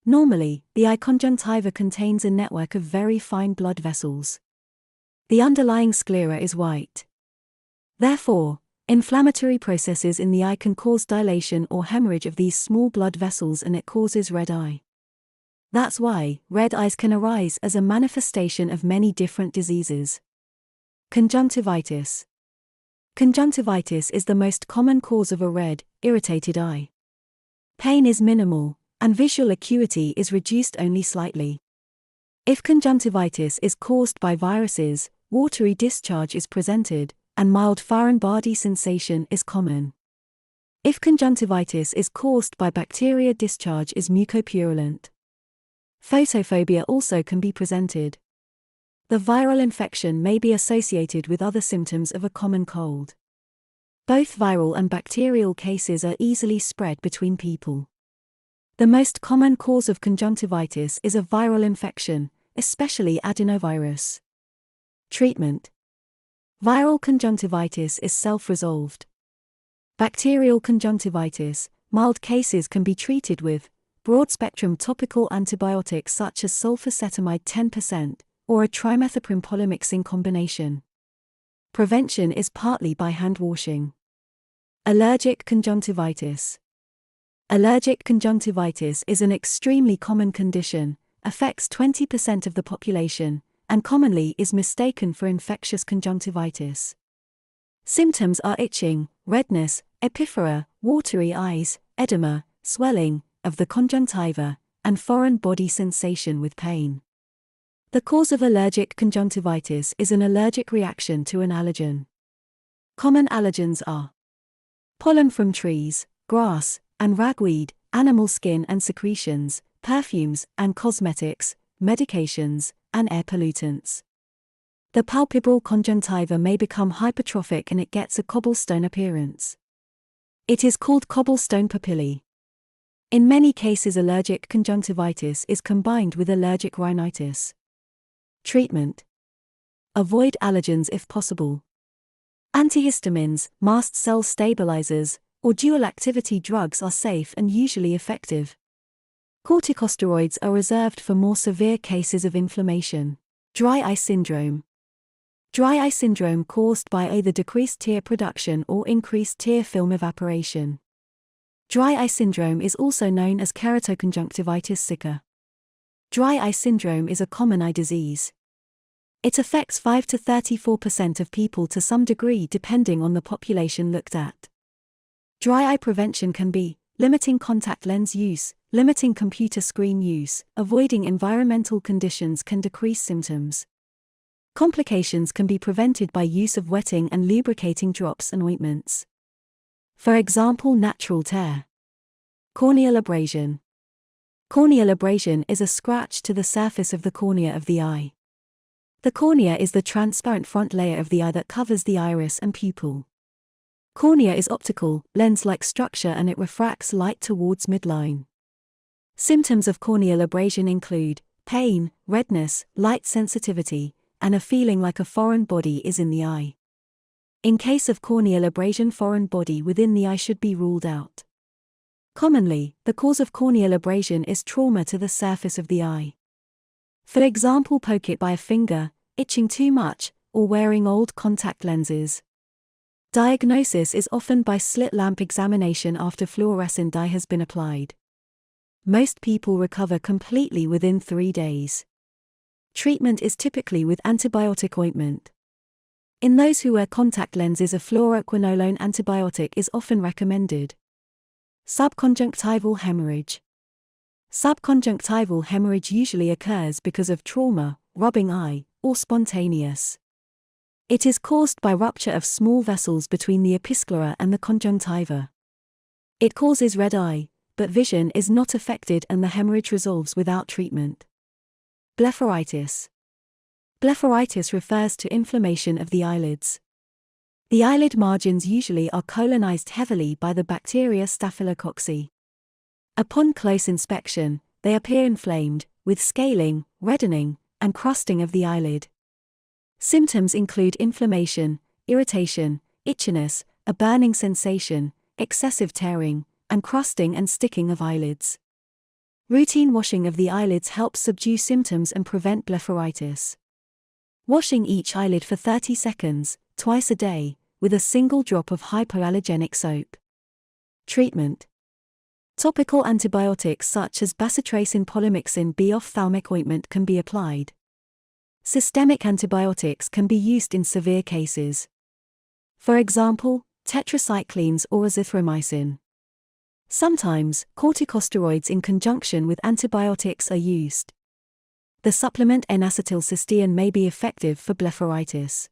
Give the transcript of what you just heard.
Normally, the eye conjunctiva contains a network of very fine blood vessels. The underlying sclera is white. Therefore, inflammatory processes in the eye can cause dilation or hemorrhage of these small blood vessels, and it causes red eye. That's why red eyes can arise as a manifestation of many different diseases. Conjunctivitis. Conjunctivitis is the most common cause of a red, irritated eye. Pain is minimal, and visual acuity is reduced only slightly. If conjunctivitis is caused by viruses, watery discharge is presented, and mild foreign body sensation is common. If conjunctivitis is caused by bacteria, discharge is mucopurulent. Photophobia also can be presented. The viral infection may be associated with other symptoms of a common cold. Both viral and bacterial cases are easily spread between people. The most common cause of conjunctivitis is a viral infection, especially adenovirus. Treatment. Viral conjunctivitis is self-resolved. Bacterial conjunctivitis, mild cases can be treated with broad-spectrum topical antibiotics such as sulfacetamide 10% or a trimethoprim polymyxin combination. Prevention is partly by hand washing. Allergic conjunctivitis. Allergic conjunctivitis is an extremely common condition, affects 20% of the population, and commonly is mistaken for infectious conjunctivitis. Symptoms are itching, redness, epiphora, watery eyes, edema, swelling of the conjunctiva, and foreign body sensation with pain. The cause of allergic conjunctivitis is an allergic reaction to an allergen. Common allergens are pollen from trees, grass, and ragweed, animal skin and secretions, perfumes and cosmetics, medications, and air pollutants. The palpebral conjunctiva may become hypertrophic and it gets a cobblestone appearance. It is called cobblestone papillae. In many cases, allergic conjunctivitis is combined with allergic rhinitis. Treatment. Avoid allergens if possible. Antihistamines, mast cell stabilizers, or dual-activity drugs are safe and usually effective. Corticosteroids are reserved for more severe cases of inflammation. Dry eye syndrome. Dry eye syndrome caused by either decreased tear production or increased tear film evaporation. Dry eye syndrome is also known as keratoconjunctivitis sicca. Dry eye syndrome is a common eye disease. It affects 5 to 34% of people to some degree depending on the population looked at. Dry eye prevention can be limiting contact lens use, limiting computer screen use, avoiding environmental conditions can decrease symptoms. Complications can be prevented by use of wetting and lubricating drops and ointments. For example, natural tear. Corneal abrasion. Corneal abrasion is a scratch to the surface of the cornea of the eye. The cornea is the transparent front layer of the eye that covers the iris and pupil. Cornea is optical, lens-like structure and it refracts light towards midline. Symptoms of corneal abrasion include pain, redness, light sensitivity, and a feeling like a foreign body is in the eye. In case of corneal abrasion, foreign body within the eye should be ruled out. Commonly, the cause of corneal abrasion is trauma to the surface of the eye. For example, poke it by a finger, itching too much, or wearing old contact lenses. Diagnosis is often by slit lamp examination after fluorescent dye has been applied. Most people recover completely within 3 days. Treatment is typically with antibiotic ointment. In those who wear contact lenses, a fluoroquinolone antibiotic is often recommended. Subconjunctival hemorrhage. Subconjunctival hemorrhage usually occurs because of trauma, rubbing eye, or spontaneous. It is caused by rupture of small vessels between the episclera and the conjunctiva. It causes red eye, but vision is not affected and the hemorrhage resolves without treatment. Blepharitis. Blepharitis refers to inflammation of the eyelids. The eyelid margins usually are colonized heavily by the bacteria Staphylococcus. Upon close inspection, they appear inflamed, with scaling, reddening, and crusting of the eyelid. Symptoms include inflammation, irritation, itchiness, a burning sensation, excessive tearing, and crusting and sticking of eyelids. Routine washing of the eyelids helps subdue symptoms and prevent blepharitis. Washing each eyelid for 30 seconds, twice a day, with a single drop of hypoallergenic soap. Treatment. Topical antibiotics such as bacitracin polymyxin B ophthalmic ointment can be applied. Systemic antibiotics can be used in severe cases. For example, tetracyclines or azithromycin. Sometimes, corticosteroids in conjunction with antibiotics are used. The supplement N-acetylcysteine may be effective for blepharitis.